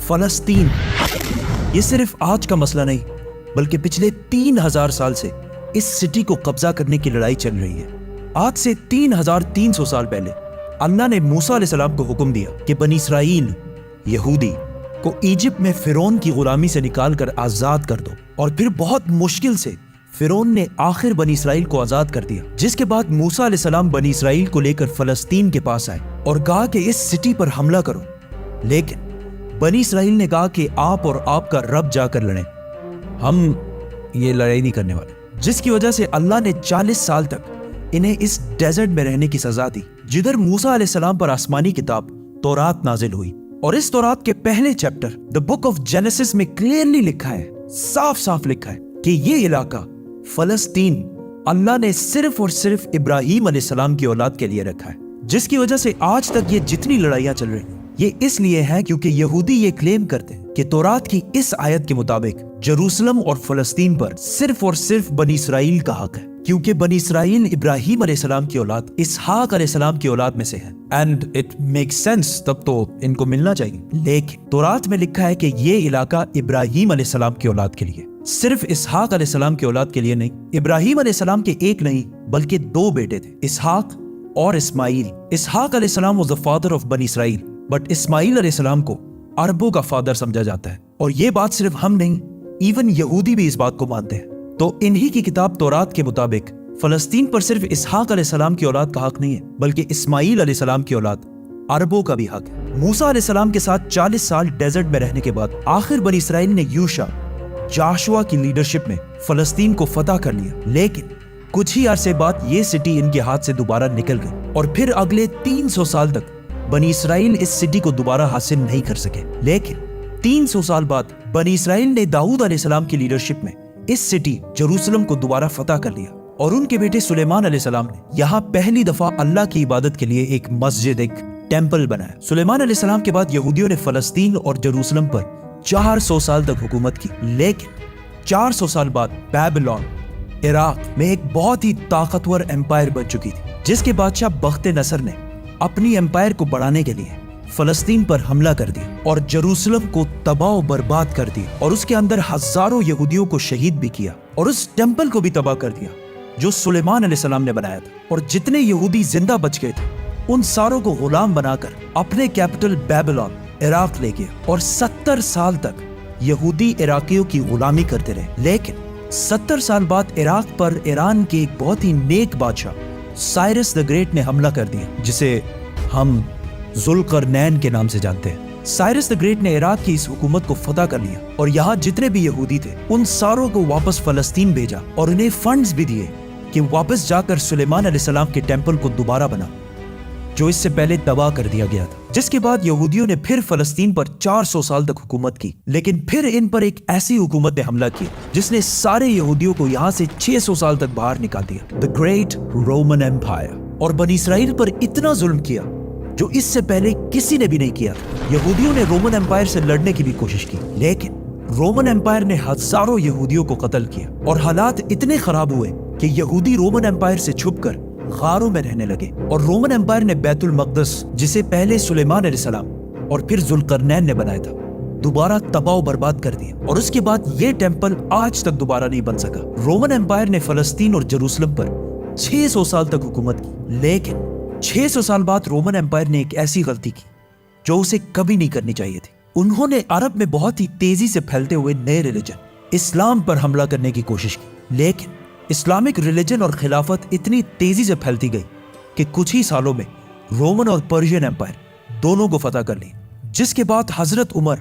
فلسطین یہ صرف آج کا مسئلہ نہیں بلکہ پچھلے 3000 سال سے اس سٹی کو قبضہ کرنے کی لڑائی چل رہی ہے۔ آج سے 3300 سال پہلے اللہ نے موسیٰ علیہ السلام کو حکم دیا کہ بنی اسرائیل یہودی کو ایجپٹ میں فرعون کی غلامی سے نکال کر آزاد کر دو، اور پھر بہت مشکل سے فرعون نے آخر بنی اسرائیل کو آزاد کر دیا، جس کے بعد موسیٰ علیہ السلام بنی اسرائیل کو لے کر فلسطین کے پاس آئے اور کہا کہ اس سٹی پر حملہ کرو، لیکن بنی اسرائیل نے کہا کہ آپ اور آپ کا رب جا کر لڑیں، ہم یہ لڑائی نہیں کرنے والے، جس کی وجہ سے اللہ نے 40 سال تک انہیں اس ڈیزرٹ میں رہنے کی سزا دی، جدھر موسیٰ علیہ السلام پر آسمانی کتاب تورات نازل ہوئی۔ اور اس تورات کے پہلے chapter The Book of Genesis میں کلیئرلی لکھا ہے، صاف صاف لکھا ہے کہ یہ علاقہ فلسطین اللہ نے صرف اور صرف ابراہیم علیہ السلام کی اولاد کے لیے رکھا ہے، جس کی وجہ سے آج تک یہ جتنی لڑائیاں چل رہی ہیں یہ اس لیے ہے کیونکہ یہودی یہ کلیم کرتے ہیں کہ تورات کی اس آیت کے مطابق جروسلم اور فلسطین پر صرف اور صرف بنی اسرائیل کا حق ہے، کیونکہ بنی اسرائیل ابراہیم علیہ السلام کی اولاد اسحاق علیہ السلام کی اولاد میں سے ہے، اینڈ اٹ میک سینس، تب تو ان کو ملنا چاہیے۔ لیکن تورات میں لکھا ہے کہ یہ علاقہ ابراہیم علیہ السلام کی اولاد کے لیے، صرف اسحاق علیہ السلام کی اولاد کے لیے نہیں۔ ابراہیم علیہ السلام کے ایک نہیں بلکہ 2 بیٹے تھے، اسحاق اور اسماعیل۔ اسحاق علیہ السلام was the father of بنی اسرائیل، بٹ اسماعیل علیہ السلام کو عربوں کا فادر سمجھا جاتا ہے، اور یہ بات صرف ہم نہیں، ایون یہودی بھی اس بات کو مانتے ہیں۔ تو انہی کی کتاب تورات کے مطابق فلسطین پر صرف اسحاق علیہ السلام کی اولاد کا حق نہیں ہے بلکہ اسماعیل علیہ السلام کی اولاد عربوں کا بھی حق ہے۔ موسیٰ علیہ السلام کے ساتھ 40 سال ڈیزرٹ میں رہنے کے بعد آخر بنی اسرائیل نے جاشوا کی لیڈرشپ میں فلسطین کو فتح کر لیا، لیکن کچھ ہی عرصے بعد یہ سٹی ان کے ہاتھ سے دوبارہ نکل گئی، اور پھر اگلے 300 سال تک بنی اسرائیل اس سٹی کو دوبارہ حاصل نہیں کر سکے۔ لیکن 300 سال بعد بنی اسرائیل نے داؤد علیہ السلام کی لیڈرشپ میں اس سٹی جروسلم کو دوبارہ فتح کر لیا، اور ان کے بیٹے سلیمان علیہ السلام نے یہاں پہلی دفعہ اللہ کی عبادت کے لیے ایک مسجد، ایک ٹیمپل بنایا۔ سلیمان علیہ السلام کے بعد یہودیوں نے فلسطین اور جروسلم پر 400 سال تک حکومت کی، لیکن 400 سال بعد بیبلون عراق میں ایک بہت ہی طاقتور امپائر بن چکی تھی، جس کے بادشاہ بخت نصر نے اپنی امپائر کو بڑھانے کے لیے فلسطین پر حملہ کر دیا اور جروسلم کو تباہ و برباد کر دیا، اور اس کے اندر ہزاروں یہودیوں کو شہید بھی کیا، اور اس ٹیمپل کو بھی تباہ کر دیا جو سلیمان علیہ السلام نے بنایا تھا۔ اور جتنے یہودی زندہ بچ گئے تھے ان ساروں کو غلام بنا کر اپنے کیپٹل بیبلون عراق لے گیا، اور 70 سال تک یہودی عراقیوں کی غلامی کرتے رہے۔ لیکن 70 سال بعد عراق پر ایران کے ایک بہت ہی نیک بادشاہ سائرس دی گریٹ نے حملہ کر دیا، جسے ہم ذوالقرنین کے نام سے جانتے ہیں۔ سائرس دی گریٹ نے عراق کی اس حکومت کو فتح کر لیا، اور یہاں جتنے بھی یہودی تھے ان ساروں کو واپس فلسطین بھیجا، اور انہیں فنڈز بھی دیے کہ واپس جا کر سلیمان علیہ السلام کے ٹیمپل کو دوبارہ بنا جو اس سے پہلے تباہ کر دیا گیا تھا۔ جس کے بعد یہودیوں نے پھر فلسطین پر 400 سال تک حکومت کی، لیکن پھر ان پر ایک ایسی حکومت نے حملہ کیا جس نے سارے یہودیوں کو یہاں سے 600 سال تک باہر نکال دیا، The Great Roman Empire، اور بنی اسرائیل پر اتنا ظلم کیا جو اس سے پہلے کسی نے بھی نہیں کیا تھا۔ یہودیوں نے رومن امپائر سے لڑنے کی بھی کوشش کی، لیکن رومن امپائر نے ہزاروں یہودیوں کو قتل کیا، اور حالات اتنے خراب ہوئے کہ یہودی رومن امپائر سے چھپ کر غاروں میں رہنے لگے، اور رومن امپائر نے بیت المقدس، جسے پہلے سلیمان علیہ السلام اور پھر ذوالقرنین نے بنایا تھا، دوبارہ تباہ و برباد کر دیا، اور اس کے بعد یہ ٹیمپل آج تک دوبارہ نہیں بن سکا۔ رومن امپائر نے فلسطین اور جروسلم پر 600 سال تک حکومت کی، لیکن 600 سال بعد رومن امپائر نے ایک ایسی غلطی کی جو اسے کبھی نہیں کرنی چاہیے تھی۔ انہوں نے عرب میں بہت ہی تیزی سے پھیلتے ہوئے نئے ریلیجن اسلام پر حملہ کرنے کی کوشش کی، لیکن اسلامک ریلیجن اور خلافت اتنی تیزی سے پھیلتی گئی کہ کچھ ہی سالوں میں رومن اور پرشین امپائر دونوں کو فتح کر لیا، جس کے بعد حضرت عمر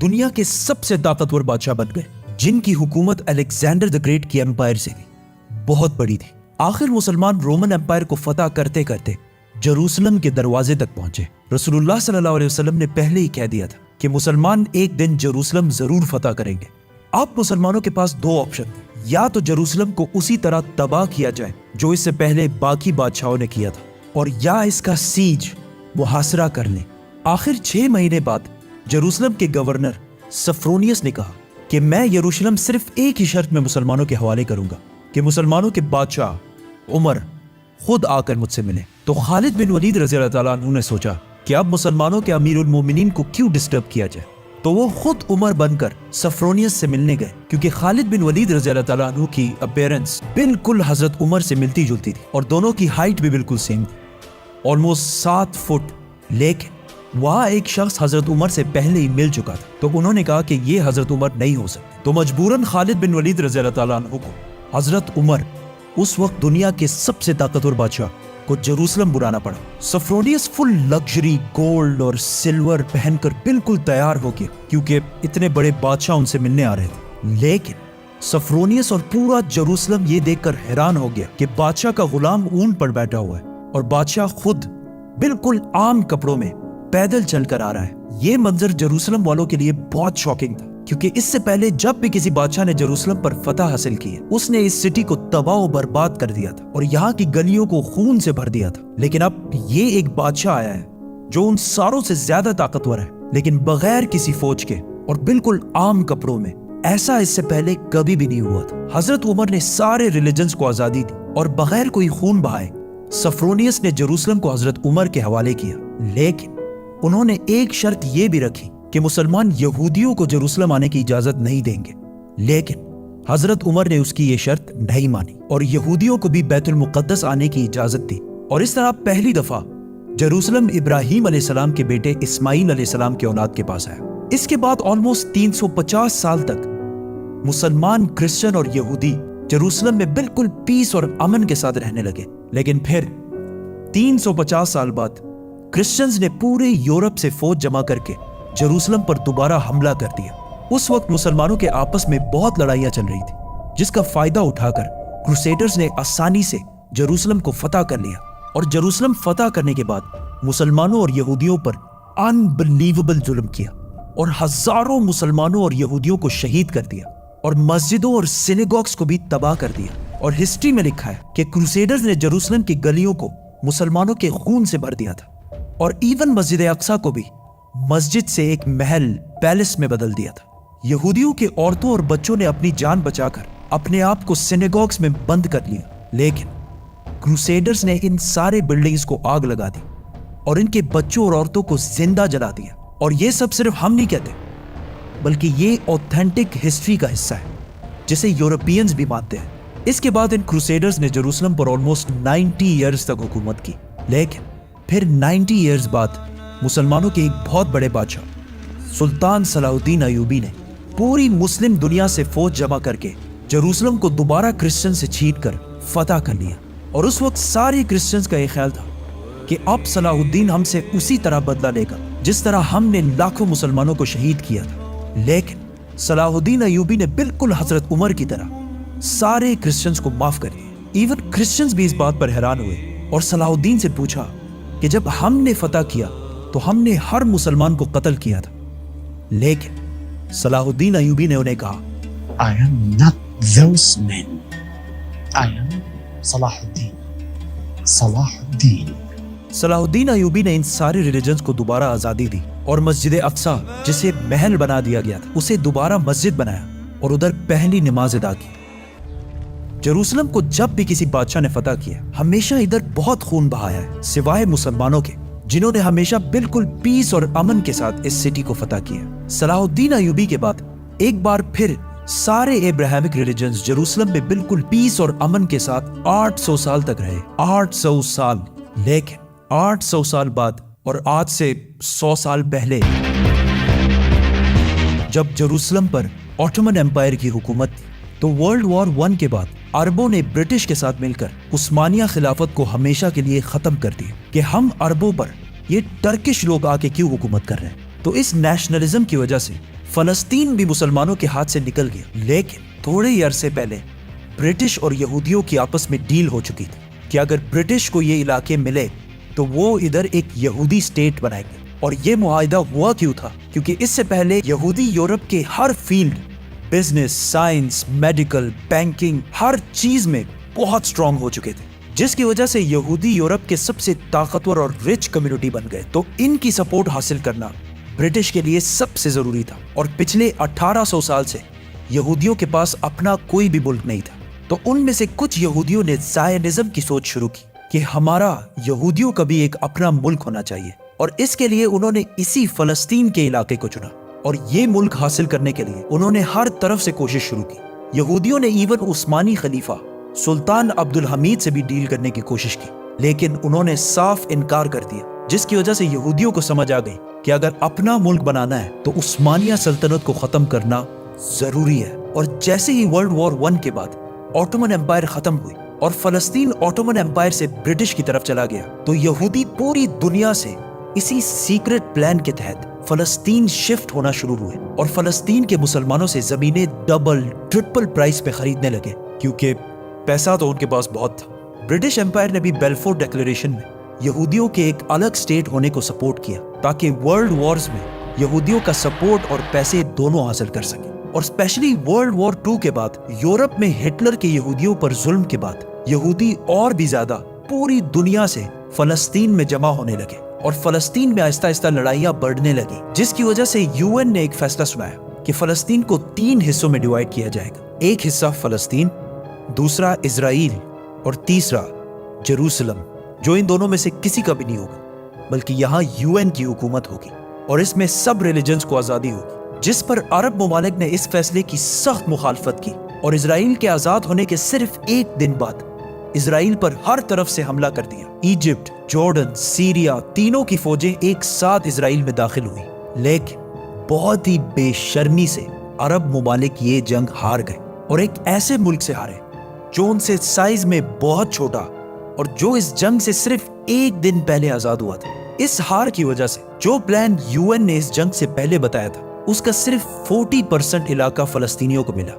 دنیا کے سب سے طاقتور بادشاہ بن گئے، جن کی حکومت الیگزینڈر دی گریٹ کی امپائر سے بھی بہت بڑی تھی۔ آخر مسلمان رومن امپائر کو فتح کرتے کرتے جروسلم کے دروازے تک پہنچے۔ رسول اللہ صلی اللہ علیہ وسلم نے پہلے ہی کہہ دیا تھا کہ مسلمان ایک دن جروسلم ضرور فتح کریں گے۔ اب مسلمانوں کے پاس 2 آپشن تھے، یا تو جروسلم کو اسی طرح تباہ کیا جائے جو اس سے پہلے باقی بادشاہوں نے کیا تھا، اور یا اس کا سیج محاصرہ کر لیں۔ آخر 6 مہینے بعد جروسلم کے گورنر سفرونیس نے کہا کہ میں یروشلم صرف ایک ہی شرط میں مسلمانوں کے حوالے کروں گا کہ مسلمانوں کے بادشاہ عمر خود آ کر مجھ سے ملے۔ تو خالد بن ولید رضی اللہ تعالیٰ عنہ نے سوچا کہ اب مسلمانوں کے امیر المومنین کو کیوں ڈسٹرب کیا جائے، تو وہ خود عمر بن کر سفرونیس سے ملنے گئے، کیونکہ خالد بن ولید رضی اللہ تعالیٰ عنہ کی اپیرنس بالکل حضرت عمر سے ملتی جلتی تھی اور دونوں کی ہائٹ بھی بالکل سیم تھی، آلموسٹ 7 فٹ۔ لیکن وہاں ایک شخص حضرت عمر سے پہلے ہی مل چکا تھا، تو انہوں نے کہا کہ یہ حضرت عمر نہیں ہو سکتے، تو مجبوراً خالد بن ولید رضی اللہ تعالیٰ عنہ کو حضرت عمر، اس وقت دنیا کے سب سے طاقتور بادشاہ، کو جروسلم بلانا پڑا۔ سفرونیس فل لگژری گولڈ اور سلور پہن کر بالکل تیار ہو گیا، کیونکہ اتنے بڑے بادشاہ ان سے ملنے آ رہے تھے۔ لیکن سفرونیس اور پورا جروسلم یہ دیکھ کر حیران ہو گیا کہ بادشاہ کا غلام اونٹ پر بیٹھا ہوا ہے اور بادشاہ خود بالکل عام کپڑوں میں پیدل چل کر آ رہا ہے۔ یہ منظر جروسلم والوں کے لیے بہت شاکنگ تھا، کیونکہ اس سے پہلے جب بھی کسی بادشاہ نے جروسلم پر فتح حاصل کی ہے، اس نے اس سٹی کو تباہ و برباد کر دیا تھا اور یہاں کی گلیوں کو خون سے بھر دیا تھا۔ لیکن اب یہ ایک بادشاہ آیا ہے جو ان ساروں سے زیادہ طاقتور ہے، لیکن بغیر کسی فوج کے اور بالکل عام کپڑوں میں۔ ایسا اس سے پہلے کبھی بھی نہیں ہوا تھا۔ حضرت عمر نے سارے ریلیجنز کو آزادی دی اور بغیر کوئی خون بہائے سفرونیس نے جروسلم کو حضرت عمر کے حوالے کیا، لیکن انہوں نے ایک شرط یہ بھی رکھی کہ مسلمان یہودیوں کو جروسلم آنے کی اجازت نہیں دیں گے۔ لیکن حضرت عمر نے اس کی یہ شرط نہیں مانی اور یہودیوں کو بھی بیت المقدس آنے کی اجازت دی، اور اس طرح پہلی دفعہ جروسلم ابراہیم علیہ السلام کے بیٹے اسماعیل علیہ السلام کے اولاد کے پاس آیا۔ اس کے بعد آلموسٹ 350 سال تک مسلمان، کرسچن اور یہودی جروسلم میں بالکل پیس اور امن کے ساتھ رہنے لگے۔ لیکن پھر 350 سال بعد کرسچنز نے پورے یورپ سے فوج جمع کر کے جروسلم پر دوبارہ حملہ کر دیا۔ اس وقت مسلمانوں کے آپس میں بہت لڑائیاں چل رہی تھی، جس کا فائدہ اٹھا کر کروسیڈرز نے آسانی سے جروسلم کو فتح کر لیا، اور جروسلم فتح کرنے کے بعد مسلمانوں اور یہودیوں پر انبلیویبل ظلم کیا اور ہزاروں مسلمانوں اور یہودیوں کو شہید کر دیا اور مسجدوں اور سینیگوگز کو بھی تباہ کر دیا۔ اور ہسٹری میں لکھا ہے کہ کروسیڈرز نے جروسلم کی گلیوں کو مسلمانوں کے خون سے بھر دیا تھا، اور ایون مسجد اقصی کو بھی مسجد سے ایک محل، پیلس میں بدل دیا تھا۔ یہودیوں کے عورتوں اور بچوں نے اپنی جان بچا کر اپنے آپ کو سینیگوگز میں بند کر لیا، لیکن کروسیڈرز نے ان سارے بلڈنگز کو آگ لگا دی اور ان کے بچوں اور عورتوں کو زندہ جلا دیا۔ اور یہ سب صرف ہم نہیں کہتے، بلکہ یہ اوتھینٹک ہسٹری کا حصہ ہے جسے یورپینز بھی مانتے ہیں۔ اس کے بعد ان کروسیڈرز نے جروسلم پر آلموسٹ 90 ایئرز تک حکومت کی، لیکن پھر 90 ایئرز بعد مسلمانوں کے ایک بہت بڑے بادشاہ سلطان صلاح الدین ایوبی نے پوری مسلم دنیا سے فوج جمع کر کے جروسلم کو دوبارہ کرسچن سے چھین کر فتح کر لیا۔ اور اس وقت سارے کرسچنز کا یہ خیال تھا کہ اب صلاح الدین ہم سے اسی طرح بدلہ لے گا جس طرح ہم نے لاکھوں مسلمانوں کو شہید کیا تھا۔ لیکن صلاح الدین ایوبی نے بالکل حضرت عمر کی طرح سارے کرسچنز کو معاف کر دیا۔ ایون کرسچنز بھی اس بات پر حیران ہوئے اور صلاح الدین سے پوچھا کہ جب ہم نے فتح کیا تو ہم نے ہر مسلمان کو قتل کیا تھا، لیکن صلاح الدین ایوبی نے انہیں کہا I am not those men. I am صلاح الدین۔ صلاح الدین۔ صلاح الدین ایوبی نے ان سارے ریلیجنز کو دوبارہ آزادی دی اور مسجد اقصی، جسے محل بنا دیا گیا تھا، اسے دوبارہ مسجد بنایا اور ادھر پہلی نماز ادا کی۔ جروسلم کو جب بھی کسی بادشاہ نے فتح کیا، ہمیشہ ادھر بہت خون بہایا ہے، سوائے مسلمانوں کے جنہوں نے ہمیشہ بالکل پیس اور امن کے ساتھ اس سٹی کو فتح کیا۔ صلاح الدین ایوبی کے بعد ایک بار پھر سارے ابراہیمک ریلیجنز جروسلم میں بالکل پیس اور امن کے ساتھ 800 سال تک رہے۔ 800 سال۔ لیکن 800 سال بعد اور آج سے 100 سال پہلے جب جروسلم پر آٹومن امپائر کی حکومت تھی، تو ورلڈ وار 1 کے بعد عربوں نے برٹش کے ساتھ مل کر عثمانیہ خلافت کو ہمیشہ کے لیے ختم کر دیا کہ ہم عربوں پر یہ ٹرکش لوگ آ کے کیوں حکومت کر رہے ہیں۔ تو اس نیشنلزم کی وجہ سے فلسطین بھی مسلمانوں کے ہاتھ سے نکل گیا۔ لیکن تھوڑے ہی عرصے پہلے برٹش اور یہودیوں کی آپس میں ڈیل ہو چکی تھی کہ اگر برٹش کو یہ علاقے ملے تو وہ ادھر ایک یہودی سٹیٹ بنائیں گے۔ اور یہ معاہدہ ہوا کیوں تھا؟ کیونکہ اس سے پہلے یہودی یورپ کے ہر field, business, science, medical, banking, ہر چیز میں بہت سٹرونگ ہو چکے تھے، جس کی وجہ سے یہودی یورپ کے سب سے طاقتور اور رچ کمیونٹی بن گئے۔ تو ان کی سپورٹ حاصل کرنا برٹش کے لیے سب سے ضروری تھا، اور پچھلے 1800 سال سے یہودیوں کے پاس اپنا کوئی بھی ملک نہیں تھا۔ تو ان میں سے کچھ یہودیوں نے زائنزم کی سوچ شروع کی کہ ہمارا یہودیوں کا بھی ایک اپنا ملک ہونا چاہیے، اور اس کے لیے انہوں نے اسی فلسطین کے علاقے کو چنا۔ اور یہ ملک حاصل کرنے کے لیے انہوں نے ہر طرف سے کوشش شروع کی۔ یہودیوں نے ایون عثمانی خلیفہ سلطان عبد الحمید سے بھی ڈیل کرنے کی کوشش کی، لیکن انہوں نے صاف انکار کر دیا، جس کی وجہ سے یہودیوں کو سمجھ آ گئی کہ اگر اپنا ملک بنانا ہے تو عثمانیہ سلطنت کو ختم کرنا ضروری ہے۔ اور جیسے ہی ورلڈ وار 1 کے بعد آٹومن امپائر ختم ہوئی اور فلسطین آٹومن امپائر سے برٹش کی طرف چلا گیا، تو یہودی پوری دنیا سے اسی سیکرٹ پلان کے تحت فلسطین شفٹ ہونا شروع ہوئے اور فلسطین کے مسلمانوں سے زمینیں ڈبل ٹرپل پرائس پہ خریدنے لگے، کیونکہ پیسہ تو ان کے پاس بہت تھا۔ برٹش امپائر نے بھی بیلفور ڈیکلریشن میں یہودیوں کے ایک الگ سٹیٹ ہونے کو سپورٹ کیا تاکہ ورلڈ وارز میں یہودیوں کا سپورٹ اور پیسے دونوں حاصل کر سکیں۔ اور اسپیشلی ورلڈ وار 2 کے بعد یورپ میں ہٹلر کے یہودیوں پر ظلم کے بعد یہودی اور بھی زیادہ پوری دنیا سے فلسطین میں جمع ہونے لگے اور فلسطین میں آہستہ آہستہ لڑائیاں بڑھنے لگی، جس کی وجہ سے UN نے ایک فیصلہ سنایا کہ فلسطین کو 3 حصوں میں ڈیوائیڈ کیا جائے گا، ایک حصہ فلسطین، دوسرا اسرائیل اور تیسرا جیروسلم، جو ان دونوں میں سے کسی کا بھی نہیں ہوگا، بلکہ یہاں UN کی حکومت ہوگی اور اس میں سب ریلیجنز کو آزادی ہوگی، جس پر عرب ممالک نے اس فیصلے کی سخت مخالفت کی اور اسرائیل کے آزاد ہونے کے صرف 1 دن بعد اسرائیل پر ہر طرف سے حملہ کر دیا۔ ایجپٹ، جارڈن، سیریا، تینوں کی فوجیں ایک ساتھ اسرائیل میں داخل ہوئی، لیکن بہت ہی بے شرمی سے عرب ممالک یہ جنگ ہار گئے اور ایک ایسے ملک سے ہارے جو ان سے سائز میں بہت چھوٹا اور جو اس جنگ سے صرف 1 دن پہلے آزاد ہوا تھا۔ اس ہار کی وجہ سے جو پلان UN نے اس جنگ سے پہلے بتایا تھا، اس کا صرف 40% علاقہ فلسطینیوں کو ملا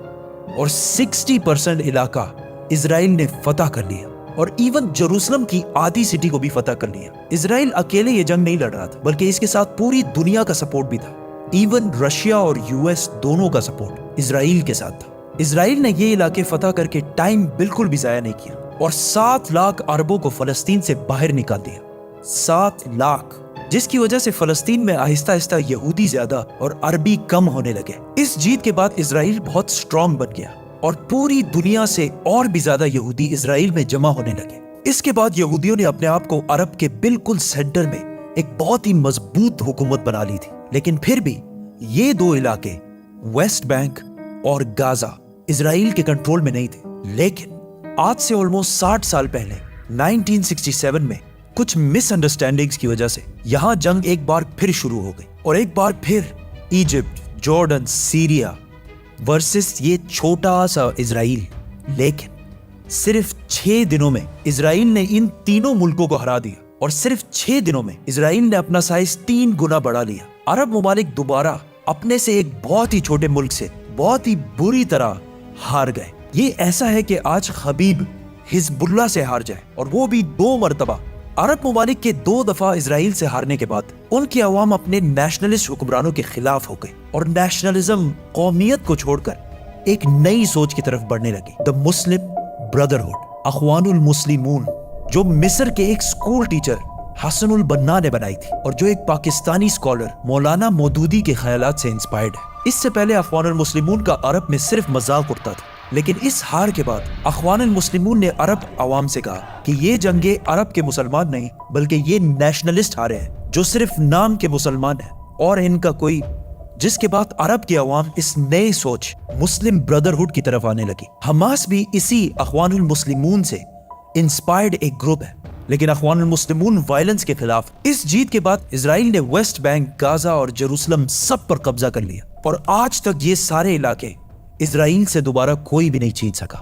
اور 60% علاقہ اسرائیل نے فتح کر لیا اور ایون جیروسلم کی آدھی سٹی کو بھی فتح کر لیا۔ اسرائیل اکیلے یہ جنگ نہیں لڑ رہا تھا، بلکہ اس کے ساتھ پوری دنیا کا سپورٹ بھی تھا۔ ایون رشیا اور US دونوں کا سپورٹ اسرائیل کے ساتھ تھا۔ اسرائیل نے یہ علاقے فتح کر کے ٹائم بالکل بھی ضائع نہیں کیا اور 7 لاکھ عربوں کو فلسطین سے باہر نکال دیا، 7 لاکھ، جس کی وجہ سے فلسطین میں آہستہ آہستہ یہودی زیادہ اور عربی کم ہونے لگے۔ اس جیت کے بعد اسرائیل بہت سٹرونگ بن گیا اور پوری دنیا سے اور بھی زیادہ یہودی اسرائیل میں جمع ہونے لگے۔ اس کے بعد یہودیوں نے اپنے آپ کو عرب کے بالکل سینٹر میں ایک بہت ہی مضبوط حکومت بنا لی تھی، لیکن پھر بھی یہ 2 علاقے ویسٹ بینک اور غازہ اسرائیل کے کنٹرول میں نہیں تھے۔ لیکن آج سے آلموسٹ 60 سال پہلے 1967 میں کچھ مس انڈرسٹینڈنگز کی وجہ سے یہاں جنگ ایک بار پھر شروع ہو گئی اور ایک بار پھر ایجپٹ، جارڈن، سیریا ورسس یہ چھوٹا سا اسرائیل۔ لیکن صرف 6 دنوں میں اسرائیل نے ان تینوں ملکوں کو ہرا دیا اور صرف 6 دنوں میں اسرائیل نے اپنا سائز 3 گنا بڑھا لیا۔ عرب ممالک دوبارہ اپنے سے ایک بہت ہی چھوٹے ملک سے بہت ہی بری طرح ہار گئے۔ یہ ایسا ہے کہ آج خبیب حزب اللہ سے ہار جائے، اور وہ بھی 2 مرتبہ۔ عرب ممالک کے 2 دفعہ اسرائیل سے ہارنے کے بعد ان کی عوام اپنے نیشنلسٹ حکمرانوں کے خلاف ہو گئی اور نیشنلزم، قومیت کو چھوڑ کر ایک نئی سوچ کی طرف بڑھنے لگی۔ دا مسلم بردرہڈ، اخوان المسلمون، جو مصر کے ایک سکول ٹیچر حسن البنا نے بنائی تھی اور جو ایک پاکستانی اسکالر مولانا مودودی کے خیالات سے انسپائرڈ ہے۔ اس سے پہلے اخوان المسلمون کا عرب میں صرف مذاق اڑتا تھا، لیکن اس ہار کے بعد اخوان المسلمون نے عرب عوام سے کہا کہ یہ جنگیں عرب کے مسلمان نہیں، بلکہ یہ نیشنلسٹ ہارے ہیں جو صرف نام کے مسلمان ہیں اور ان کا کوئی، جس کے بعد عرب کی عوام اس نئے سوچ مسلم بردرہڈ کی طرف آنے لگی۔ حماس بھی اسی اخوان المسلمون سے انسپائرڈ ایک گروپ ہے، لیکن اخوان المسلمون وائلنس کے خلاف۔ اس جیت کے بعد اسرائیل نے ویسٹ بینک، غازہ اور جیروسلم سب پر قبضہ کر لیا اور آج تک یہ سارے علاقے اسرائیل سے دوبارہ کوئی بھی نہیں چھین سکا۔